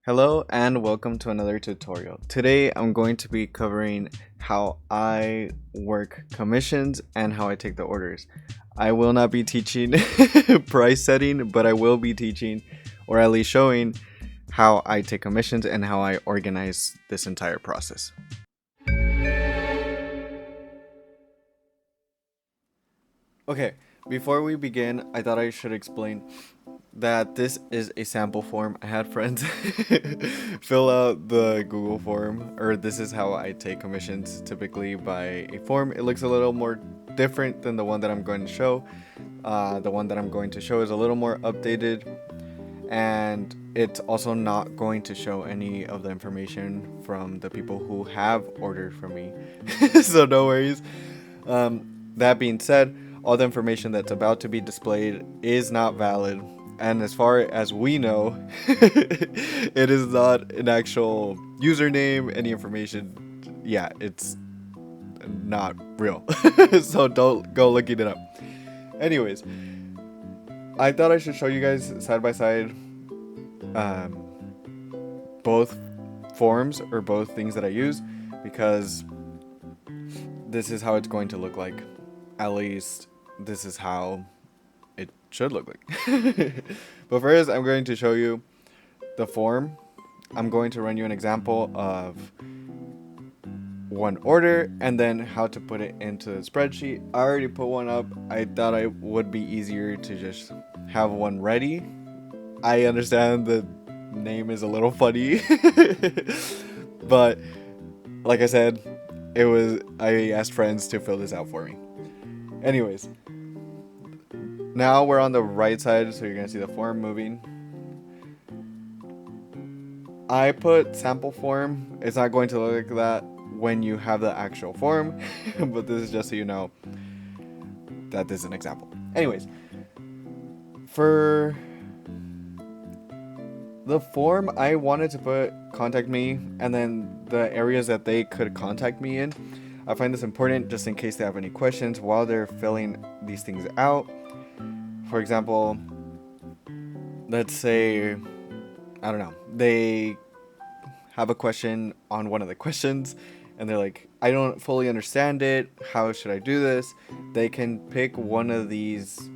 Hello and welcome to another tutorial. Today I'm going to be covering how I work commissions and how I take the orders. I will not be teaching price setting, but I will be teaching or at least showing how I take commissions and how I organize this entire process. Okay, before we begin, I thought I should explain that this is a sample form. I had friends fill out the Google form, or this is how I take commissions typically by a form. It looks a little more different than the one that I'm going to show. The one that I'm going to show is a little more updated, and it's also not going to show any of the information from the people who have ordered from me. So no worries. That being said, all the information that's about to be displayed is not valid, and as far as we know, it is not an actual username. Any information, yeah, it's not real. So don't go looking it up. Anyways, I thought I should show you guys side by side both forms or both things that I use, because this is how it's going to look like. At least this is how it should look like. But first, I'm going to show you the form. I'm going to run you an example of one order and then how to put it into the spreadsheet. I already put one up. I thought it would be easier to just have one ready. I understand the name is a little funny, but like I said, I asked friends to fill this out for me. Anyways, now we're on the right side, so you're gonna see the form moving. I put sample form. It's not going to look like that when you have the actual form, but this is just so you know that this is an example. Anyways, for the form, I wanted to put contact me and then the areas that they could contact me in. I find this important just in case they have any questions while they're filling these things out. For example, let's say, I don't know, they have a question on one of the questions and they're like, I don't fully understand it. How should I do this? They can pick one of these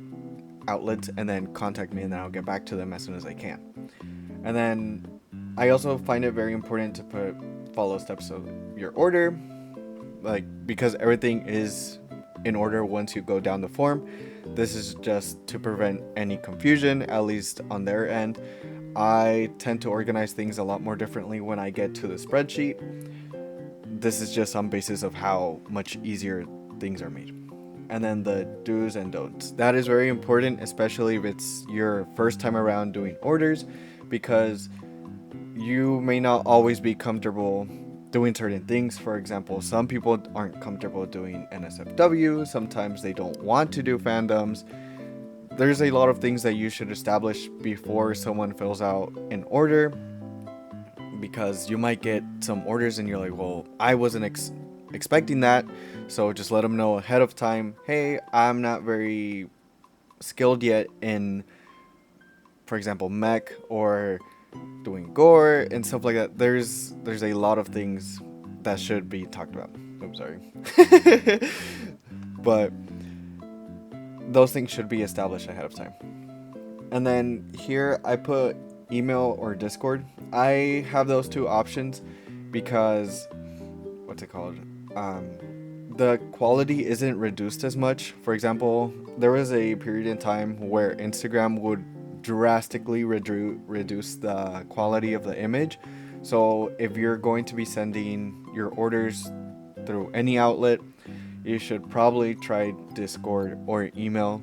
outlets and then contact me, and then I'll get back to them as soon as I can. And then I also find it very important to put follow steps of your order, like, because everything is in order once you go down the form. This is just to prevent any confusion, at least on their end. I tend to organize things a lot more differently when I get to the spreadsheet. This is just on basis of how much easier things are made. And then the do's and don'ts. That is very important, especially if it's your first time around doing orders, because you may not always be comfortable doing certain things. For example, some people aren't comfortable doing NSFW. Sometimes they don't want to do fandoms. There's a lot of things that you should establish before someone fills out an order, because you might get some orders and you're like, well, I wasn't expecting that. So just let them know ahead of time, hey, I'm not very skilled yet in, for example, mech or doing gore and stuff like that. There's a lot of things that should be talked about. I'm sorry. But those things should be established ahead of time. And then here I put email or Discord. I have those two options because, what's it called? The quality isn't reduced as much. For example, there was a period in time where Instagram would drastically reduce the quality of the image. So if you're going to be sending your orders through any outlet, you should probably try Discord or email,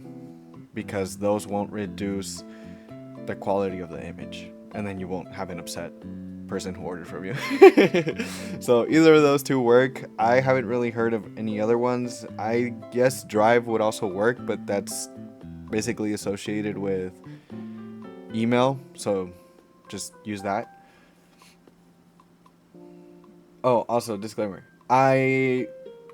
because those won't reduce the quality of the image, and then you won't have an upset person who ordered from you. So either of those two work. I haven't really heard of any other ones. I guess Drive would also work, but that's basically associated with email, so just use that. Oh, also disclaimer, I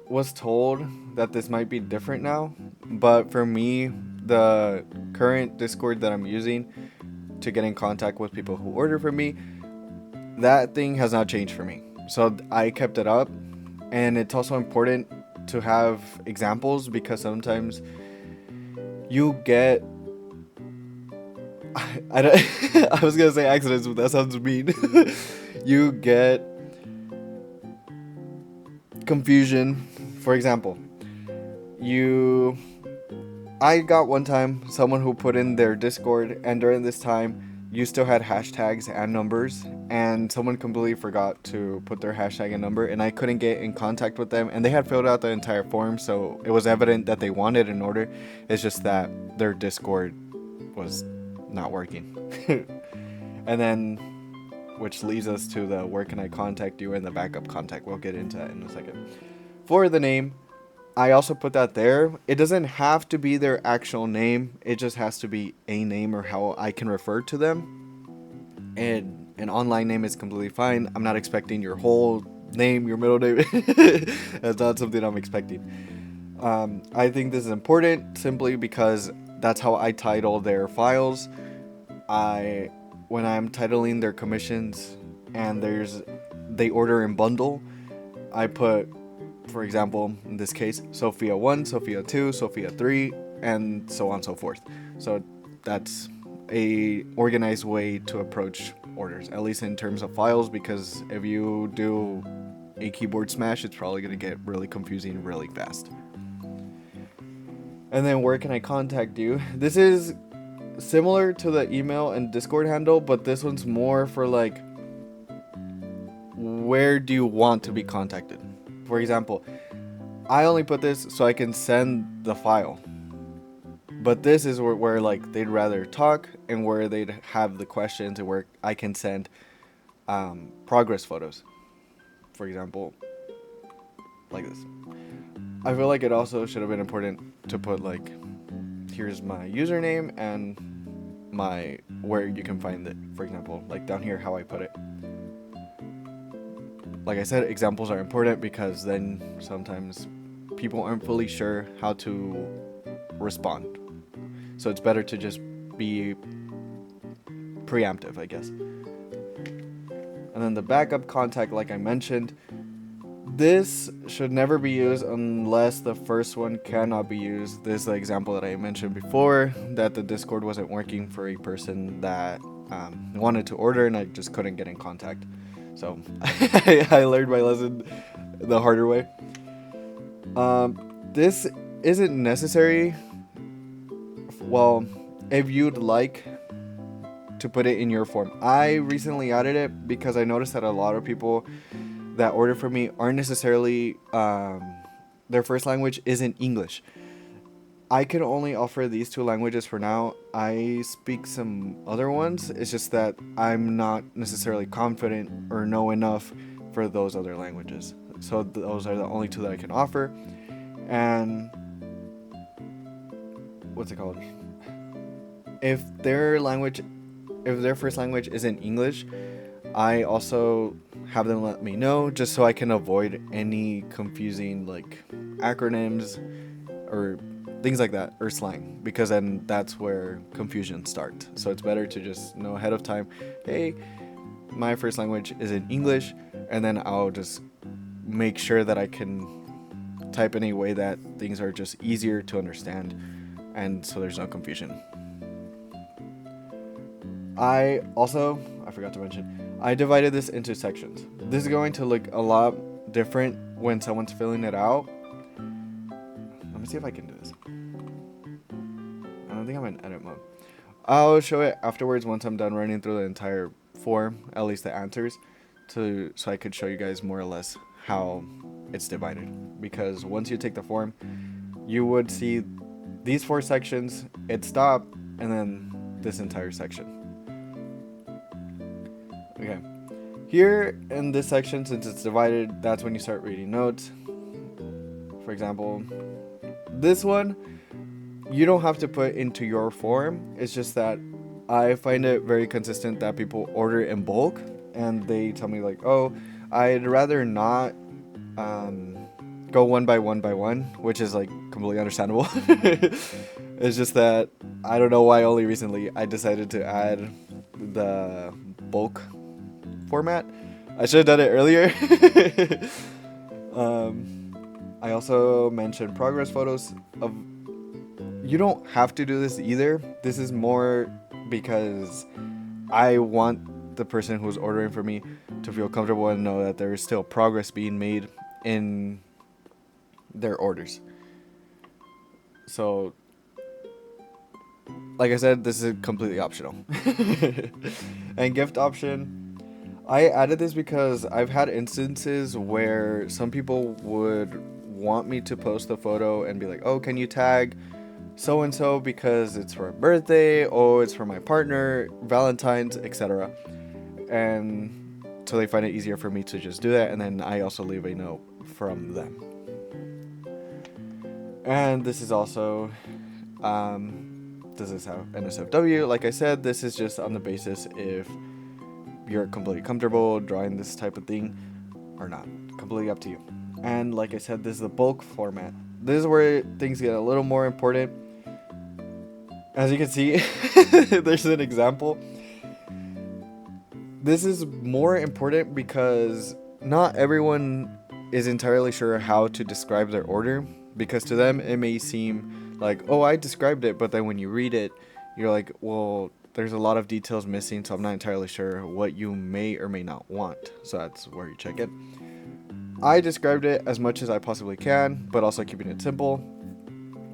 was told that this might be different now, but for me, the current Discord that I'm using to get in contact with people who order from me, that thing has not changed for me. So I kept it up, and it's also important to have examples because sometimes you get I don't I was gonna say accidents, but that sounds mean. You get confusion. For example, you I got one time someone who put in their Discord, and during this time you still had hashtags and numbers, and someone completely forgot to put their hashtag and number, and I couldn't get in contact with them, and they had filled out the entire form, so it was evident that they wanted an order. It's just that their Discord was not working. And then, which leads us to the where can I contact you and the backup contact. We'll get into that in a second. For the name, I also put that there. It doesn't have to be their actual name. It just has to be a name or how I can refer to them. And an online name is completely fine. I'm not expecting your whole name, your middle name. That's not something I'm expecting. I think this is important simply because that's how I title their files. When I'm titling their commissions and they order in bundle, I put, for example, in this case, Sophia 1, Sophia 2, Sophia 3, and so on and so forth. So that's a organized way to approach orders, at least in terms of files, because if you do a keyboard smash, it's probably going to get really confusing really fast. And then where can I contact you? This is similar to the email and Discord handle, but this one's more for like, where do you want to be contacted? For example, I only put this so I can send the file, but this is where like they'd rather talk and where they'd have the questions and where I can send progress photos, for example, like this. I feel like it also should have been important to put like, here's my username and my where you can find it, for example, like down here how I put it. Like I said, examples are important because then sometimes people aren't fully sure how to respond. So it's better to just be preemptive, I guess. And then the backup contact, like I mentioned, this should never be used unless the first one cannot be used. This is the example that I mentioned before, that the Discord wasn't working for a person that wanted to order and I just couldn't get in contact. So I learned my lesson the harder way. This isn't necessary. Well, if you'd like to put it in your form. I recently added it because I noticed that a lot of people that order from me aren't necessarily their first language isn't English. I can only offer these two languages for now. I speak some other ones. It's just that I'm not necessarily confident or know enough for those other languages. So those are the only two that I can offer. And what's it called? If their first language isn't English, I also have them let me know just so I can avoid any confusing like acronyms or things like that, or slang, because then that's where confusion starts. So it's better to just know ahead of time, hey, my first language is in English, and then I'll just make sure that I can type in a way that things are just easier to understand, and so there's no confusion. I forgot to mention, I divided this into sections. This is going to look a lot different when someone's filling it out. Let me see if I can do this. I don't think I'm in edit mode. I'll show it afterwards once I'm done running through the entire form, at least the answers, so I could show you guys more or less how it's divided. Because once you take the form, you would see these 4 sections, it stopped, and then this entire section. Okay. Here in this section, since it's divided, that's when you start reading notes. For example, this one, you don't have to put into your form. It's just that I find it very consistent that people order in bulk and they tell me like, oh, I'd rather not go one by one, which is like completely understandable. It's just that I don't know why only recently I decided to add the bulk format. I should have done it earlier. I also mentioned progress photos of. You don't have to do this either. This is more because I want the person who's ordering for me to feel comfortable and know that there is still progress being made in their orders. So, like I said, this is completely optional. And gift option, I added this because I've had instances where some people would want me to post a photo and be like, oh, can you tag so and so because it's for a birthday, or it's for my partner, Valentine's, etc. And so they find it easier for me to just do that, and then I also leave a note from them. And this is also this is how NSFW. Like I said, this is just on the basis if you're completely comfortable drawing this type of thing or not. Completely up to you. And like I said, this is the bulk format. This is where things get a little more important. As you can see, there's an example. This is more important because not everyone is entirely sure how to describe their order, because to them it may seem like, oh, I described it, but then when you read it, you're like, well, there's a lot of details missing, so I'm not entirely sure what you may or may not want. So that's where you check it. I described it as much as I possibly can, but also keeping it simple.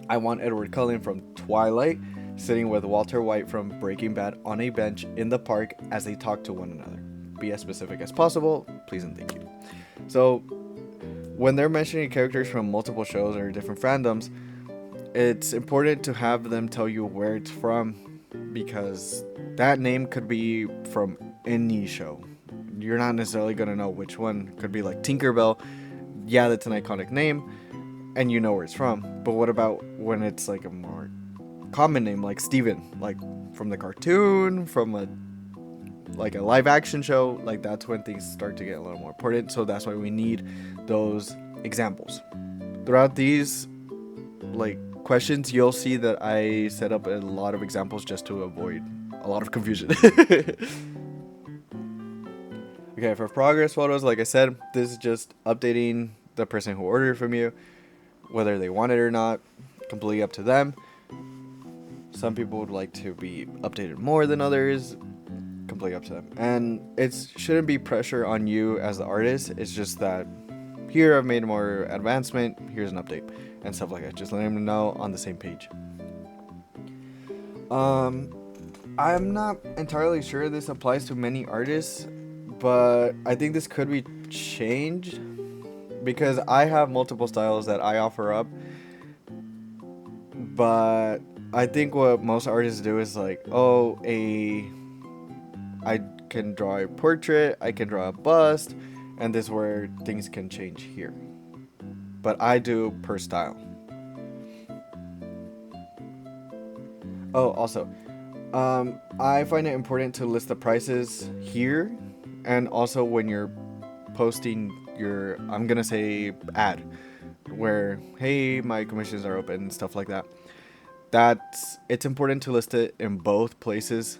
I want Edward Cullen from Twilight sitting with Walter White from Breaking Bad on a bench in the park as they talk to one another. Be as specific as possible, please and thank you. So, when they're mentioning characters from multiple shows or different fandoms, it's important to have them tell you where it's from, because that name could be from any show. You're not necessarily going to know which one. Could be like Tinkerbell. Yeah, that's an iconic name, and you know where it's from. But what about when it's like a more common name, like Steven, like from the cartoon, from a live action show? Like, that's when things start to get a little more important. So that's why we need those examples throughout these questions. You'll see that I set up a lot of examples just to avoid a lot of confusion. Okay, for progress photos, like I said, this is just updating the person who ordered from you, whether they want it or not. Completely up to them. Some people would like to be updated more than others. Completely up to them. And it shouldn't be pressure on you as the artist. It's just that here I've made more advancement, here's an update, and stuff like that. Just letting them know on the same page. I'm not entirely sure this applies to many artists, but I think this could be changed because I have multiple styles that I offer up. But I think what most artists do is I can draw a portrait, I can draw a bust, and this is where things can change here. But I do per style. Oh, also, I find it important to list the prices here, and also when you're posting your, I'm gonna say, ad, where, hey, my commissions are open, stuff like that. It's important to list it in both places,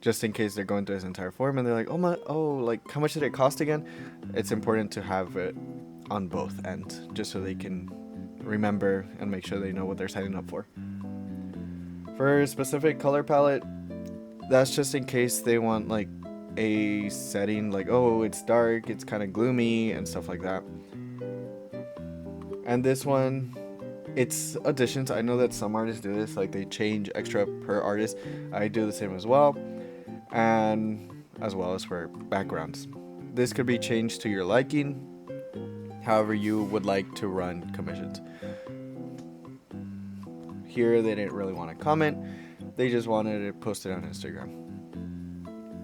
just in case they're going through this entire form and they're like, how much did it cost again? It's important to have it on both ends, just so they can remember and make sure they know what they're signing up for. For a specific color palette, that's just in case they want a setting it's dark, it's kind of gloomy and stuff like that. And this one, it's additions. I know that some artists do this, they change extra per artist. I do the same as well, and as well as for backgrounds. This could be changed to your liking, however you would like to run commissions. Here they didn't really want to comment, they just wanted to post it on Instagram.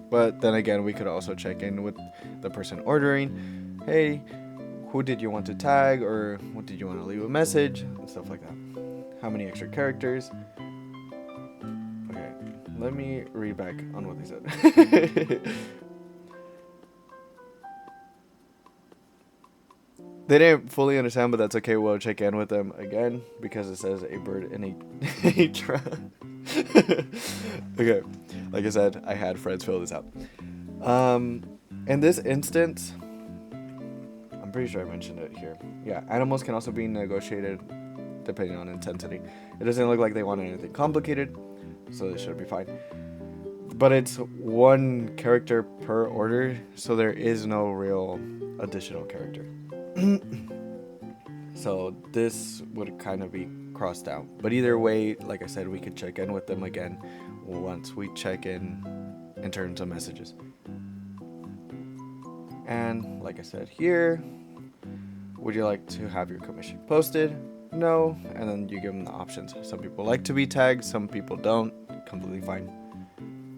But then again, we could also check in with the person ordering. Hey, who did you want to tag, or what did you want to leave a message, and stuff like that. How many extra characters? Okay, let me read back on what they said. They didn't fully understand, but that's okay. We'll check in with them again because it says a bird in a trap. Okay, like I said, I had friends fill this out. In this instance, I'm pretty sure I mentioned it here. Yeah, animals can also be negotiated depending on intensity. It doesn't look like they want anything complicated, so it should be fine. But it's one character per order, so there is no real additional character. So this would kind of be crossed out. But either way, like I said, we could check in with them again once we check in terms of messages. And like I said here, would you like to have your commission posted? No. And then you give them the options. Some people like to be tagged, some people don't. Completely fine.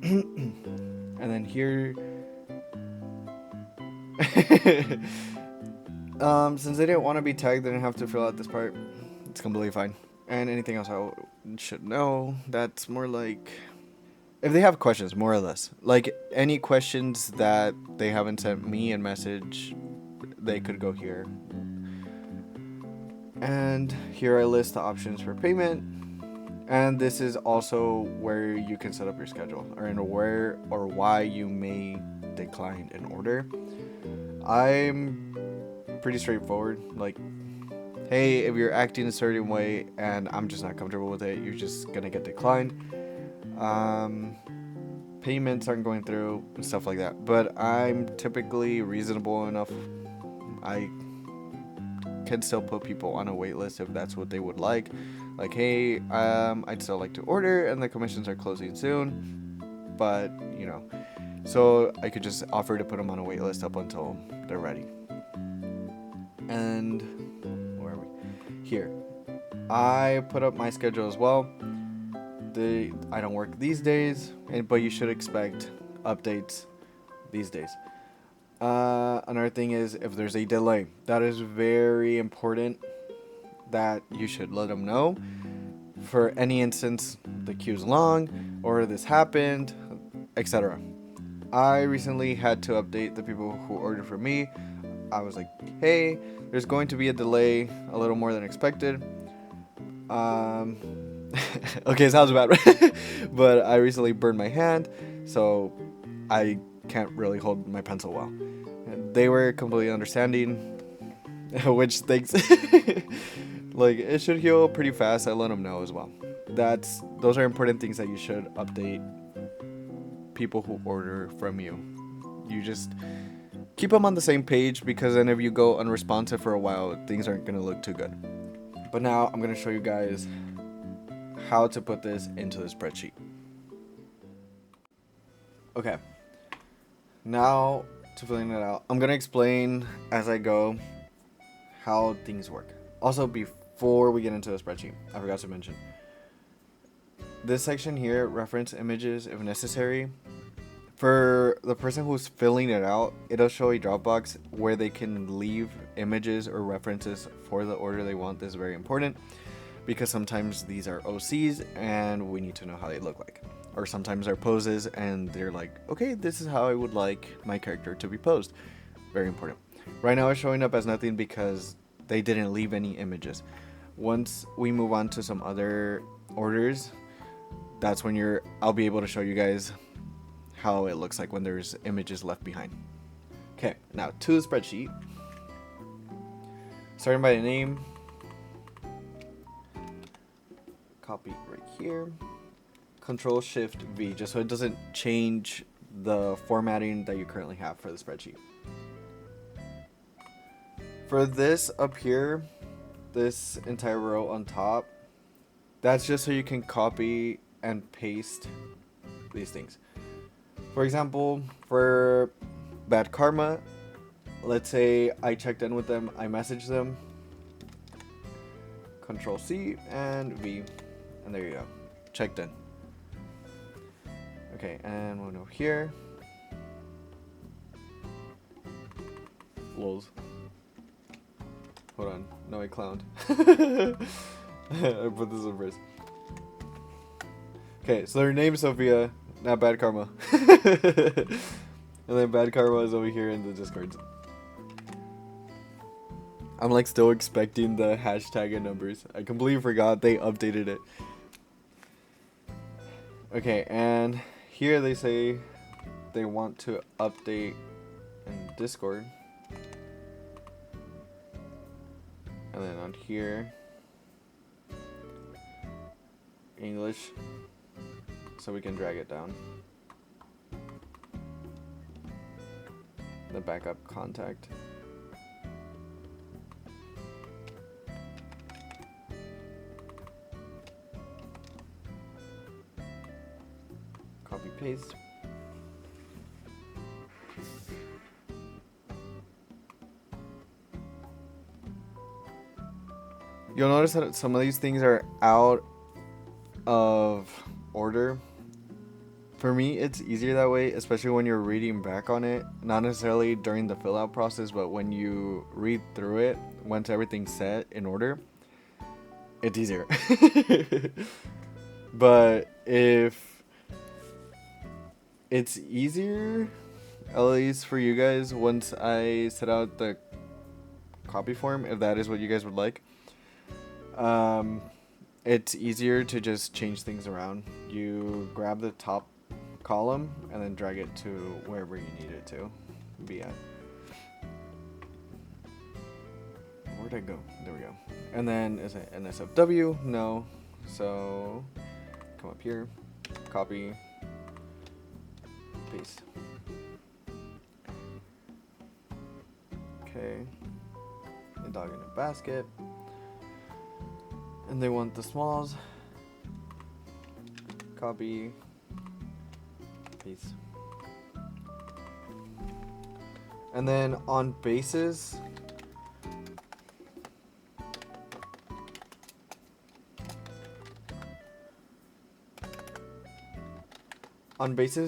And then here, since they didn't want to be tagged, they didn't have to fill out this part. It's completely fine. And anything else I should know, that's more like if they have questions, more or less. Like any questions that they haven't sent me in message, they could go here. And here I list the options for payment. And this is also where you can set up your schedule, or where or why you may decline an order. I'm pretty straightforward. Like, hey, if you're acting a certain way and I'm just not comfortable with it, you're just gonna get declined. Payments aren't going through, stuff like that. But I'm typically reasonable enough. I can still put people on a wait list if that's what they would like. Like, hey, I'd still like to order and the commissions are closing soon, but you know, so I could just offer to put them on a wait list up until they're ready. And where are we? Here, I put up my schedule as well. I don't work these days, but you should expect updates these days. Another thing is if there's a delay, that is very important that you should let them know. For any instance, the queue's long or this happened, etc. I recently had to update the people who ordered from me. I was like, hey, there's going to be a delay, a little more than expected. Okay, sounds bad, but I recently burned my hand, so I can't really hold my pencil well. And they were completely understanding, which thanks. Like, it should heal pretty fast. I let them know as well. Those are important things that you should update people who order from you. You just keep them on the same page, because then if you go unresponsive for a while, things aren't going to look too good. But now I'm going to show you guys how to put this into the spreadsheet. Okay. Now, to filling it out, I'm going to explain as I go how things work. Also, before we get into the spreadsheet, I forgot to mention. This section here, reference images if necessary. For the person who's filling it out, it'll show a Dropbox where they can leave images or references for the order they want. This is very important because sometimes these are OCs and we need to know how they look like. Or sometimes they're poses and they're like, okay, this is how I would like my character to be posed. Very important. Right now it's showing up as nothing because they didn't leave any images. Once we move on to some other orders, that's when I'll be able to show you guys how it looks like when there's images left behind. Okay, now to the spreadsheet. Starting by the name. Copy right here. Control-Shift-V, just so it doesn't change the formatting that you currently have for the spreadsheet. For this up here, this entire row on top, that's just so you can copy and paste these things. For example, for Bad Karma, let's say I checked in with them, I messaged them, Control-C and V, and there you go, checked in. Okay, and one over here. Lols. Hold on, no, I clowned. I put this in first. Okay, so their name's Sophia, not Bad Karma. And then Bad Karma is over here in the Discord. I'm like still expecting the hashtag and numbers. I completely forgot they updated it. Okay, and here they say they want to update in Discord. And then on here, English, so we can drag it down. The backup contact. Copy paste. You'll notice that some of these things are out of order. For me, it's easier that way, especially when you're reading back on it. Not necessarily during the fill out process, but when you read through it, once everything's set in order, it's easier. But if it's easier, at least for you guys, once I set out the copy form, if that is what you guys would like, it's easier to just change things around. You grab the top column and then drag it to wherever you need it to be at. Where'd I go? There we go. And then is it NSFW? No. So come up here, copy, paste. Okay. And dog in a basket. And they want the smalls. Copy. Paste. And then on bases,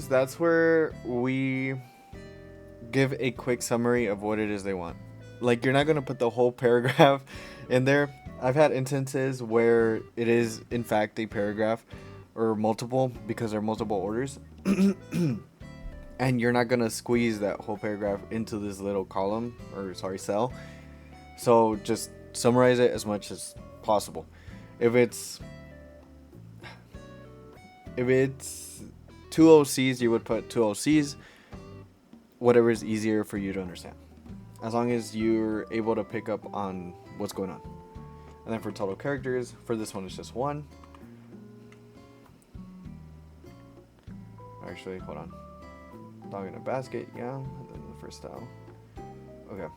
that's where we give a quick summary of what it is they want. Like, you're not going to put the whole paragraph in there. I've had instances where it is in fact a paragraph or multiple because there are multiple orders. And you're not going to squeeze that whole paragraph into this little column, or sorry, cell. So just summarize it as much as possible. If it's 2 OCs, you would put 2 OCs, whatever is easier for you to understand, as long as you're able to pick up on what's going on. And then for total characters, for this one it's just 1. Actually, hold on. Dog in a basket, yeah, and then the first style. Okay.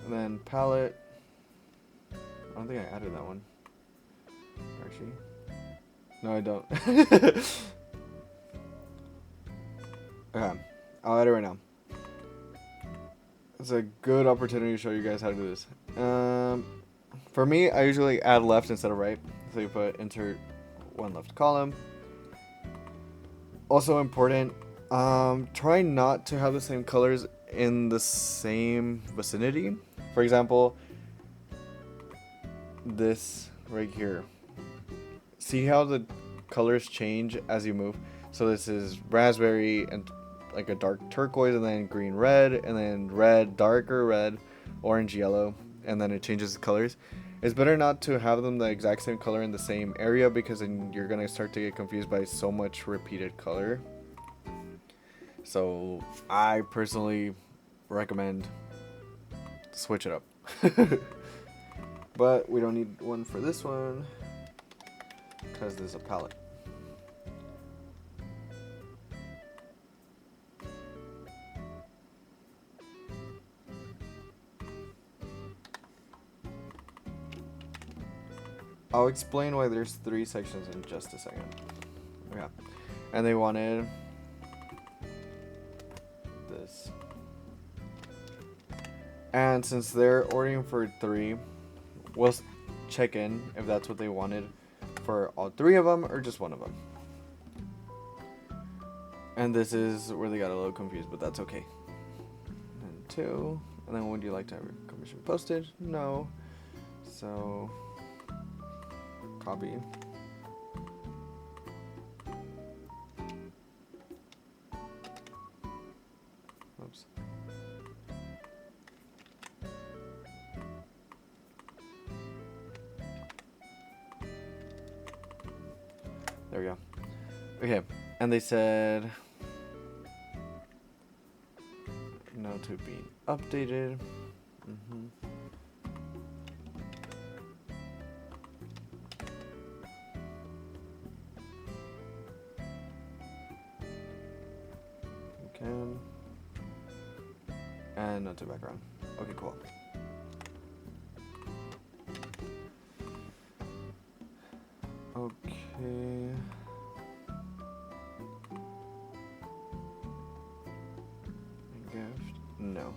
And then palette. I don't think I added that one. Actually. No, I don't. Okay. I'll add it right now. It's a good opportunity to show you guys how to do this. For me, I usually add left instead of right. So you put insert 1 left column. Also important, try not to have the same colors in the same vicinity. For example, this right here. See how the colors change as you move? So this is raspberry and like a dark turquoise, and then green red, and then red, darker red, orange yellow, and then it changes the colors. It's better not to have them the exact same color in the same area, because then you're gonna start to get confused by so much repeated color. So I personally recommend switch it up. But we don't need one for this one because there's a palette. I'll explain why there's 3 sections in just a second. Okay. And they wanted this. And since they're ordering for 3, we'll check in if that's what they wanted for all 3 of them or just one of them. And this is where they got a little confused, but that's okay. And 2. And then would you like to have your commission posted? No. So copy. Oops. There we go. Okay. And they said no to being updated. Okay. And no to background. Okay, cool. Okay. Gift? No.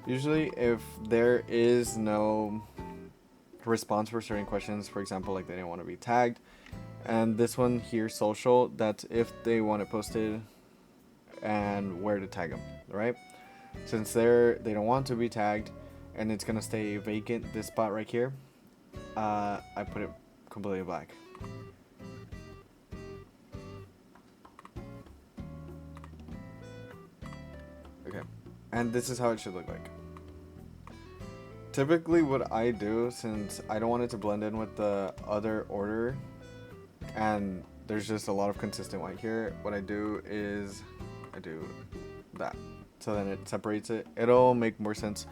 Usually, if there is no response for certain questions, for example, like they didn't want to be tagged, and this one here, social, that's if they want it posted and where to tag them, right? Since they don't want to be tagged, and it's gonna stay vacant, this spot right here, I put it completely black. Okay, and this is how it should look like. Typically what I do, since I don't want it to blend in with the other order, and there's just a lot of consistent white here, what I do is I do that. So then it separates it. It'll make more sense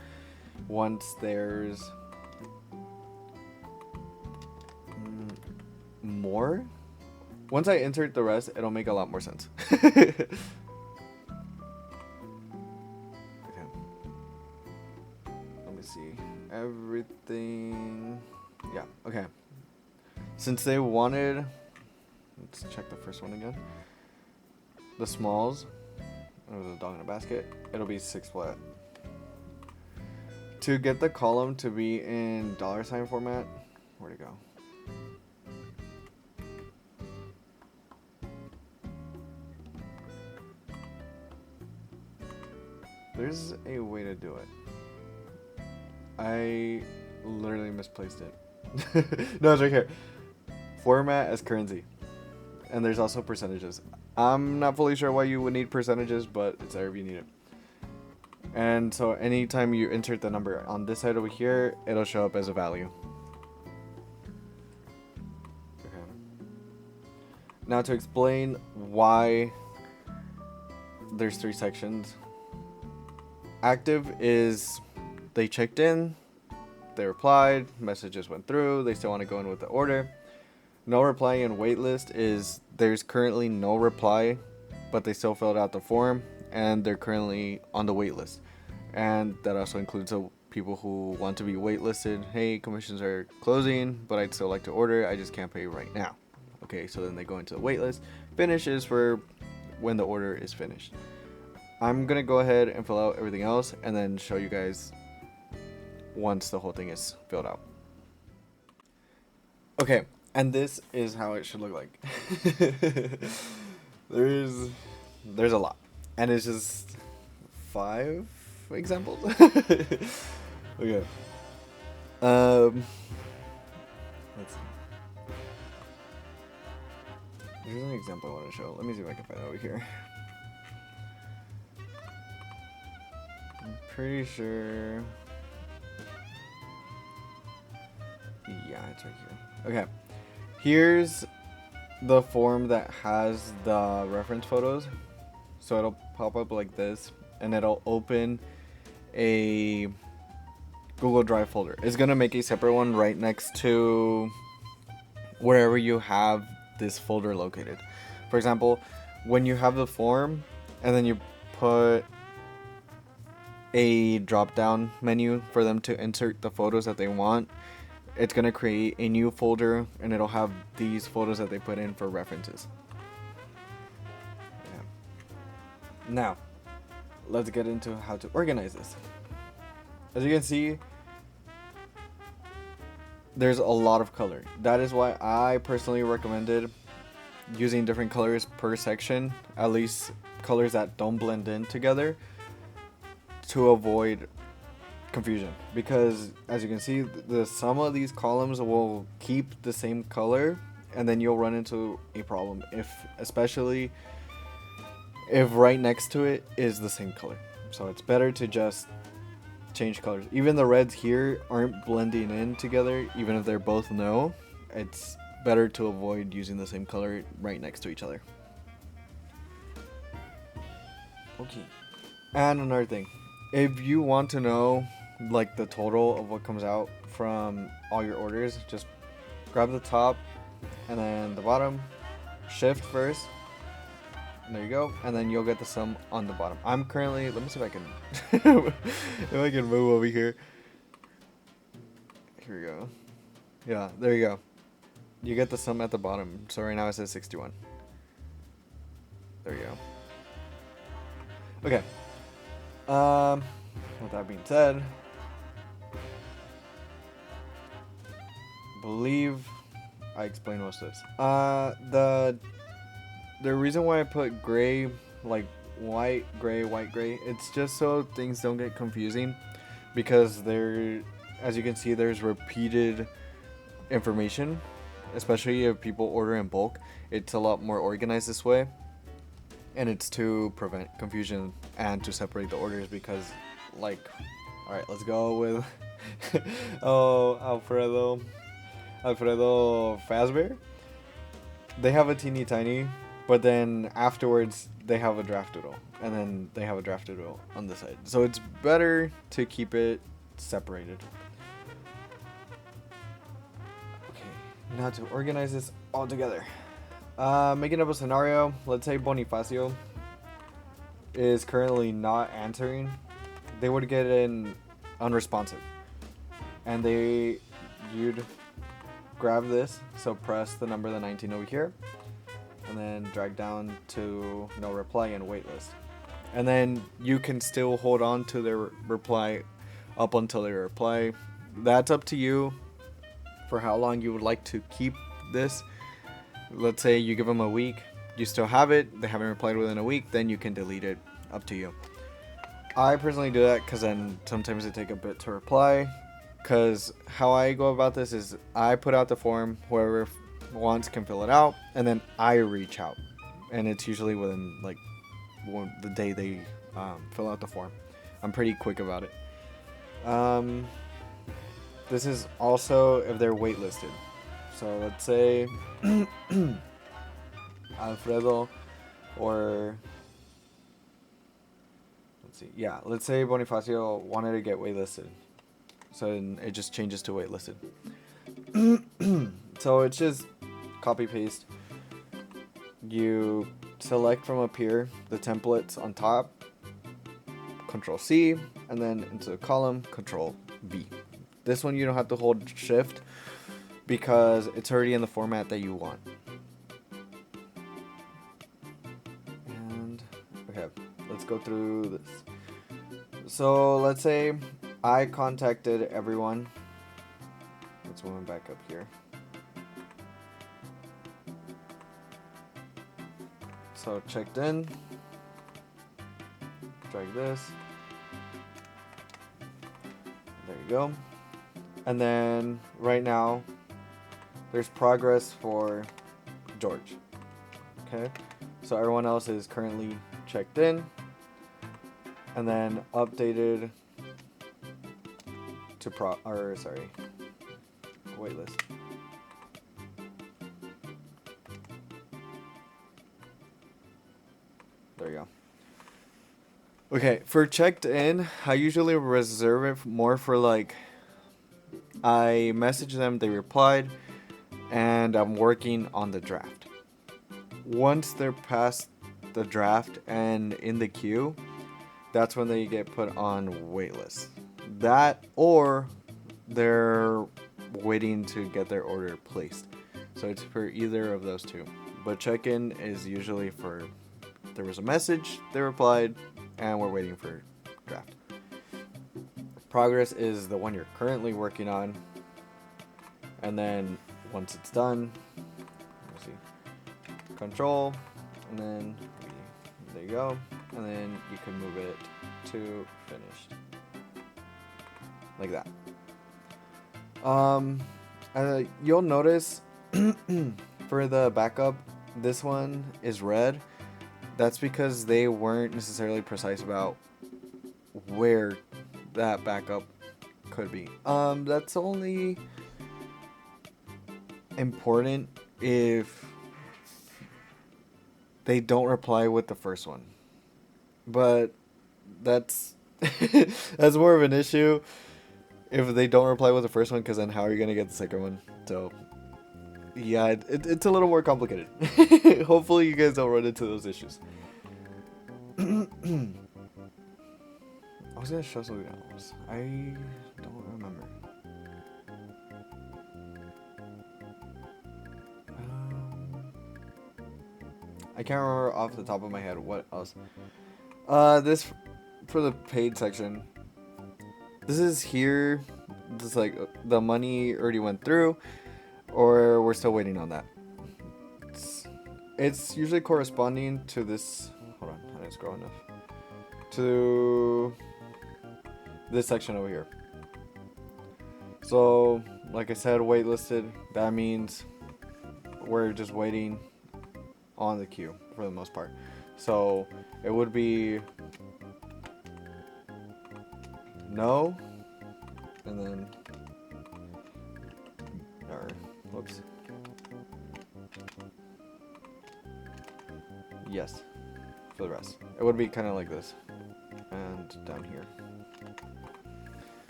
once there's more. Once I insert the rest, it'll make a lot more sense. Okay. Let me see. Everything. Yeah, okay. Since they wanted, let's check the first one again. The smalls, or the dog in a basket, it'll be 6 flat. To get the column to be in $sign format, where'd it go? There's a way to do it. I literally misplaced it. No, it's right here. Format as currency. And there's also percentages. I'm not fully sure why you would need percentages, but it's there if you need it. And so anytime you insert the number on this side over here, it'll show up as a value. Okay. Now to explain why there's 3 sections. Active is they checked in, they replied, messages went through, they still want to go in with the order. No reply and waitlist is there's currently no reply, but they still filled out the form and they're currently on the wait list. And that also includes the people who want to be waitlisted. Hey, commissions are closing, but I'd still like to order. I just can't pay right now. Okay, so then they go into the wait list. Finish is for when the order is finished. I'm going to go ahead and fill out everything else and then show you guys once the whole thing is filled out. Okay, and this is how it should look like. There's a lot. And it's just 5 examples. Okay. Let's see. There's an example I want to show. Let me see if I can find it over here. I'm pretty sure. Yeah, it's right here. Okay. Here's the form that has the reference photos. So it'll pop up like this and it'll open a Google Drive folder. It's gonna make a separate one right next to wherever you have this folder located. For example, when you have the form and then you put a drop down menu for them to insert the photos that they want, it's gonna create a new folder and it'll have these photos that they put in for references. Yeah. Now, let's get into how to organize this. As you can see, there's a lot of color. That is why I personally recommended using different colors per section, at least colors that don't blend in together, to avoid confusion. Because as you can see, some of these columns will keep the same color and then you'll run into a problem especially if right next to it is the same color. So it's better to just change colors. Even the reds here aren't blending in together, even if they're both no. It's better to avoid using the same color right next to each other. Okay. And another thing, if you want to know like the total of what comes out from all your orders, just grab the top and then the bottom, shift first, and there you go, and then you'll get the sum on the bottom. I'm currently, let me see if I can if I can move over here. Here we go. Yeah, there you go. You get the sum at the bottom. So right now it says 61. There you go. Okay. With that being said, believe I explained most of this. The reason why I put gray, like white, gray, it's just so things don't get confusing, because there, as you can see, there's repeated information, especially if people order in bulk. It's a lot more organized this way, and it's to prevent confusion and to separate the orders, because like, all right, let's go with oh, Alfredo Fazbear. They have a teeny tiny, but then afterwards they have a draft-doodle, and then they have a draft-doodle on the side. So it's better to keep it separated. Okay, now to organize this all together. Making up a scenario. Let's say Bonifacio is currently not answering. They would get an unresponsive, and you'd grab this, so press the 19 over here, and then drag down to no reply and waitlist. And then you can still hold on to their reply up until they reply. That's up to you for how long you would like to keep this. Let's say you give them a week, you still have it, they haven't replied within a week, then you can delete it. Up to you. I personally do that because then sometimes it take a bit to reply. Because how I go about this is I put out the form, whoever wants can fill it out, and then I reach out, and it's usually within like the day they fill out the form. I'm pretty quick about it. This is also if they're waitlisted. So let's say Alfredo, or let's say Bonifacio wanted to get waitlisted. So it just changes to waitlisted. So it's just copy paste. You select from up here the templates on top, Control C, and then into the column, Control V. This one you don't have to hold Shift because it's already in the format that you want. And okay, let's go through this. So let's say I contacted everyone. Let's move back up here. So checked in. Drag this. There you go. And then right now, there's progress for George. Okay. So everyone else is currently checked in. And then updated to waitlist. There you go. Okay, for checked in, I usually reserve it more for like, I message them, they replied, and I'm working on the draft. Once they're past the draft and in the queue, that's when they get put on waitlist. That, or they're waiting to get their order placed. So it's for either of those two. But check-in is usually for, there was a message, they replied, and we're waiting for draft. Progress is the one you're currently working on. And then once it's done, let's see, Control, and then there you go. And then you can move it to finished. Like that. You'll notice for the backup, this one is red. That's because they weren't necessarily precise about where that backup could be. That's only important if they don't reply with the first one. But that's that's more of an issue if they don't reply with the first one, because then how are you gonna get the second one? So yeah, it's a little more complicated. Hopefully you guys don't run into those issues. I was gonna show something else. I don't remember. I can't remember off the top of my head what else. This for the paid section. This is here. This like the money already went through, or we're still waiting on that. It's usually corresponding to this. Hold on, I didn't scroll enough. To this section over here. So, like I said, waitlisted. That means we're just waiting on the queue for the most part. So it would be no, and then or whoops, yes for the rest. It would be kind of like this, and down here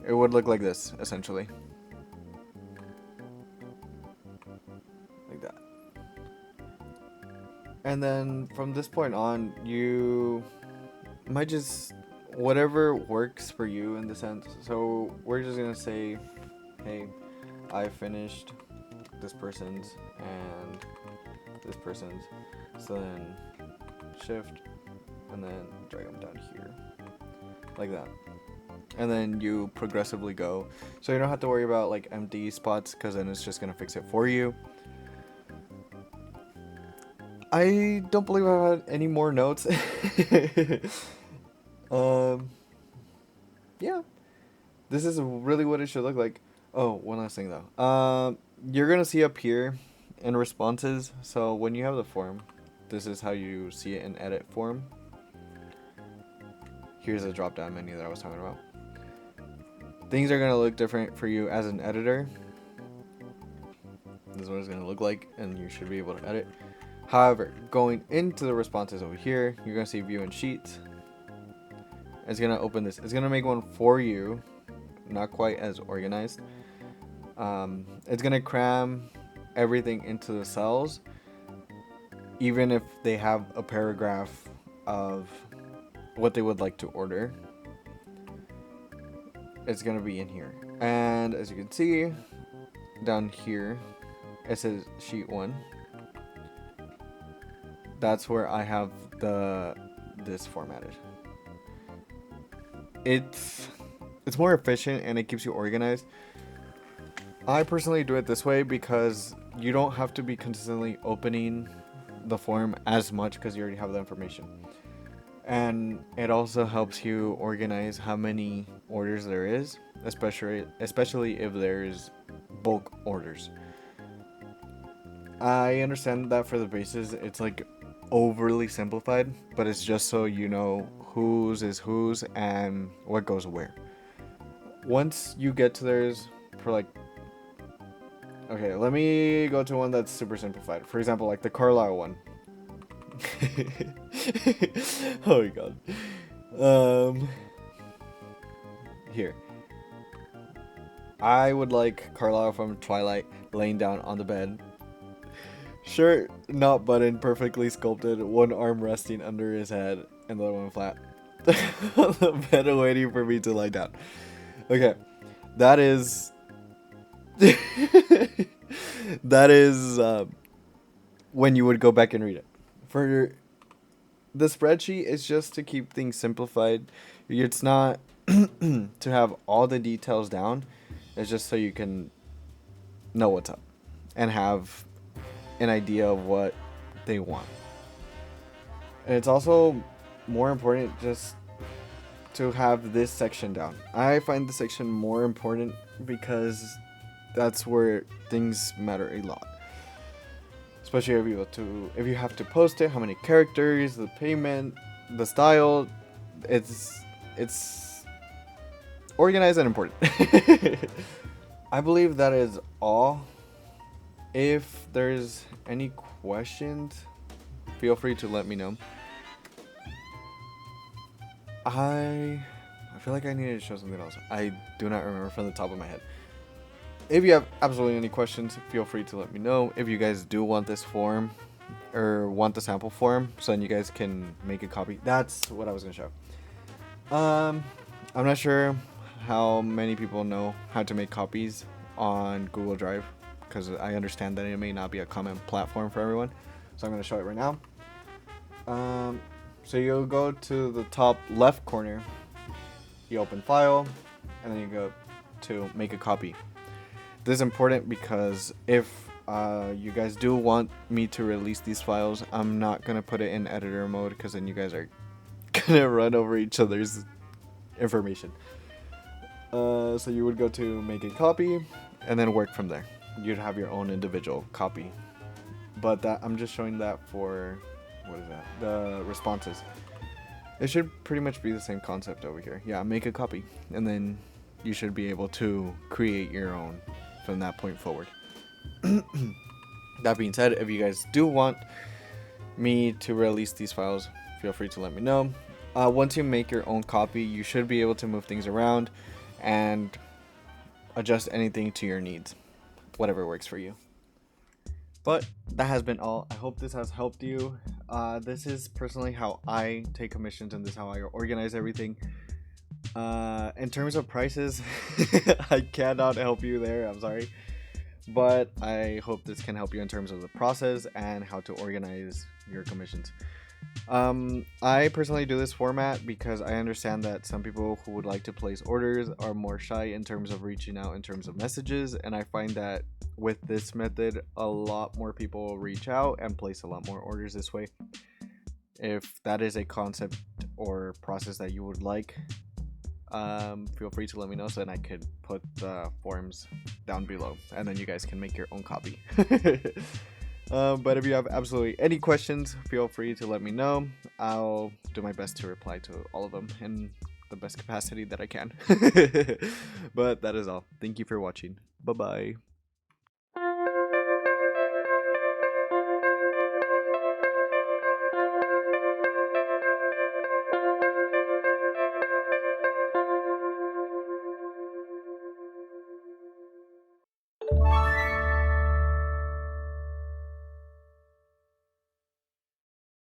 it would look like this essentially, like that. And then from this point on, you might just whatever works for you in the sense. So we're just gonna say, hey, I finished this person's and this person's. So then shift and then drag them down here like that. And then you progressively go. So you don't have to worry about like empty spots, because then it's just gonna fix it for you. I don't believe I had any more notes. Yeah, this is really what it should look like. Oh, one last thing though. You're gonna see up here in responses. So when you have the form, this is how you see it in edit form. Here's the drop down menu that I was talking about. Things are gonna look different for you as an editor. This is what it's gonna look like, and you should be able to edit. However, going into the responses over here, you're going to see view and sheets. It's going to open this. It's going to make one for you. Not quite as organized. It's going to cram everything into the cells, even if they have a paragraph of what they would like to order. It's going to be in here. And as you can see, down here, it says sheet 1. That's where I have this formatted. It's more efficient and it keeps you organized. I personally do it this way because you don't have to be consistently opening the form as much, because you already have the information. And it also helps you organize how many orders there is, especially if there's bulk orders. I understand that for the bases, it's like overly simplified, but it's just so you know whose is whose and what goes where. Once you get to theirs, for like, okay, let me go to one that's super simplified. For example, like the Carlisle one. Oh my god. Here. I would like Carlisle from Twilight laying down on the bed. Shirt not buttoned, perfectly sculpted, one arm resting under his head and the other one flat. On the bed waiting for me to lie down. Okay. That is that is when you would go back and read it. For the spreadsheet, it's just to keep things simplified. It's not to have all the details down. It's just so you can know what's up and have an idea of what they want. And it's also more important just to have this section down. I find this section more important because that's where things matter a lot. Especially if you have to post it, how many characters, the payment, the style. It's organized and important. I believe that is all. If there's any questions, feel free to let me know. I feel like I needed to show something else. I do not remember from the top of my head. If you have absolutely any questions, feel free to let me know. If you guys do want this form or want the sample form, so then you guys can make a copy. That's what I was gonna show. I'm not sure how many people know how to make copies on Google Drive, because I understand that it may not be a common platform for everyone. So I'm gonna show it right now. So you'll go to the top left corner, you open file, and then you go to make a copy. This is important because if you guys do want me to release these files, I'm not gonna put it in editor mode, because then you guys are gonna run over each other's information. So you would go to make a copy and then work from there. You'd have your own individual copy, but that I'm just showing that for, what is that, the responses. It should pretty much be the same concept over here. Yeah, make a copy, and then you should be able to create your own from that point forward. That being said, if you guys do want me to release these files, feel free to let me know. Once you make your own copy, you should be able to move things around and adjust anything to your needs, whatever works for you. But that has been all. I hope this has helped you. This is personally how I take commissions, and this is how I organize everything. In terms of prices, I cannot help you there, I'm sorry, but I hope this can help you in terms of the process and how to organize your commissions. I personally do this format because I understand that some people who would like to place orders are more shy in terms of reaching out in terms of messages, and I find that with this method a lot more people reach out and place a lot more orders this way. If that is a concept or process that you would like, feel free to let me know, so then I could put the forms down below, and then you guys can make your own copy. But if you have absolutely any questions, feel free to let me know. I'll do my best to reply to all of them in the best capacity that I can. But that is all. Thank you for watching. Bye bye.